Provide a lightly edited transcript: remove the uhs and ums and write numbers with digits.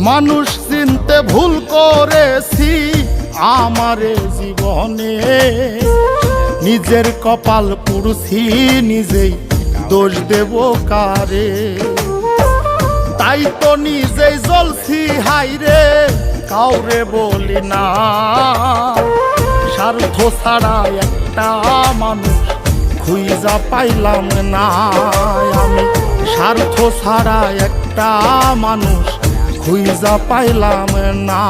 মানুষ চিনতে ভুল করেছি আমারে জীবনে, নিজের কপাল পুড়ছি নিজেই দোষ দেব কারে। তাই তো নিজেই জ্বলছি হাইরে কাউরে বলি না, স্বার্থ ছাড়া একটা মানুষ খুঁজা পাইলাম না। আমি স্বার্থ ছাড়া একটা মানুষ খুঁজা পাইলাম না।